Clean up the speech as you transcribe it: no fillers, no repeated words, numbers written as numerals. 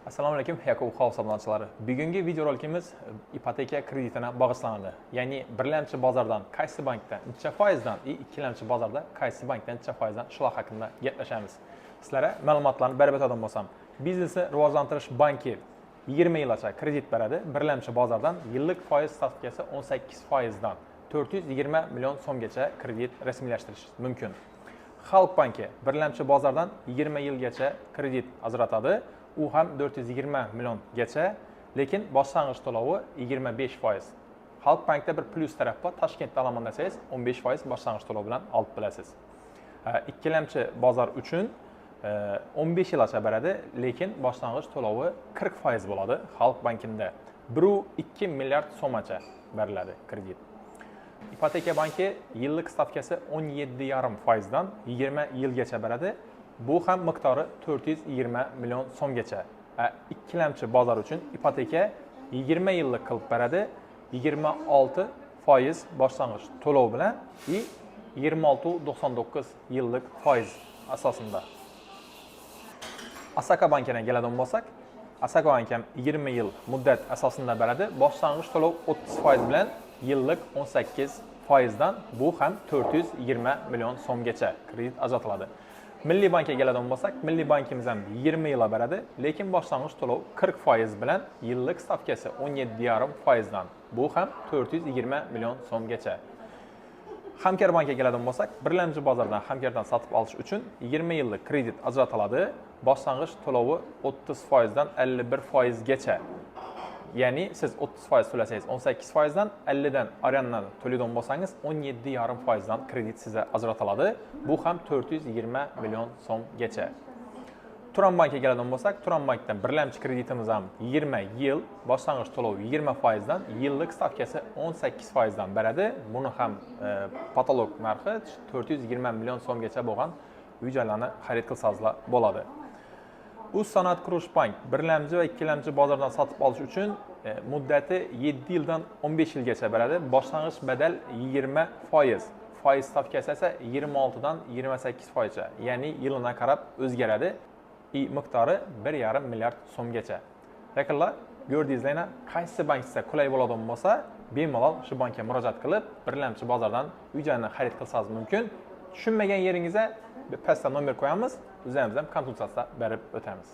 Assalomu alaykum, Yakov House obunachilari. Bugungi videorolikimiz ipoteka kreditini bag'ishlanadi. Ya'ni birlamchi bozordan qaysi bankdan necha foizdan ikkilamchi bozorda qaysi bankdan necha foizdan shular haqida gaplashamiz. Sizlarga ma'lumotlarni berib o'tadigan bo'lsam, biznesni rivojlantirish banki 20 yilgacha kredit beradi. Birlamchi bozordan yillik foiz stavkasi 18% dan 420 million so'mgacha kredit rasmiylashtirish mumkin. Xalq banki birlamchi bozordan 20 yilgacha kredit ajratadi. U ham 420 milliongacha, lekin boshlang'ich to'lovi 25%. Xalq bankda bir plus taraf bor. Toshkentda olaman desangiz 15% boshlang'ich to'lov bilan olib bilasiz. Ikkilamchi bozor uchun 15 yilgacha beradi, lekin boshlang'ich to'lovi 40% bo'ladi. Xalq bankida 1,2 milliard so'mgacha beriladi kredit. Ipoteka banki yillik stavkasi 17,5% dan 20 yilgacha beradi. Bu ham miqdori 420 million so'mgacha. Ikkilamchi bozor uchun ipoteka 20 yillik qilib beradi. 26% boshlang'ich to'lov bilan 26,99 yillik foiz asosida. Asaka bankiga keladigan bo'lsak, Asaka banki ham 20 yil muddat asosida beradi. Boshlang'ich to'lov 30% bilan yillik 18% dan bu ham 420 million so'mgacha kredit ajratiladi. Milliy bankga keladigan bo'lsak, Milliy bankimiz ham 20 yil beradi, lekin boshlang'ich to'lov 40% bilan yillik stavkasi 17,5% dan bu ham 420 million so'mgacha. Hamkor bankga keladigan bo'lsak, birlamchi bozordan Hamkordan sotib olish uchun 20 yillik kredit ajratiladi. Boshlang'ich to'lovi 30% dan 51% gacha. Ya'ni siz 30% to'lasangiz 18% dan 50 dan aryandan to'laydigan bo'lsangiz 17,5% dan kredit sizga ajratiladi. Bu ham 420 million so'mgacha. Turan bankga keladigan bo'lsak, Turan bankdan birlamchi kreditimiz ham 20 yil, boshlang'ich to'lov 20% dan yillik stavkasi 18% dan beradi. Buni ham patolog narxi 420 million so'mgacha bo'lgan uy-joylarni xarid qilsangizlar bo'ladi. U Sanoat qurilish bank birlamchi va ikkilamchi bozordan sotib olish uchun muddati 7 yildan 15 yilgacha beradi. Boshlang'ich badal 20%. Foiz stavkasi esa 26 dan 28%. Ya'ni yiliga qarab o'zgaradi. Miqdori 1,5 milliard so'mgacha. Yaqinlar ko'rdingizlar, qaysi bank sizga qulay bo'ladigan bo'lsa, bemalol shu bankka murojaat qilib, birlamchi bozordan uy-joyni xarid qilsangiz mumkin. Tushunmagan yeringizga pastda nomer qo'yamiz, o'zimiz ham konsultatsiya berib o'tamiz.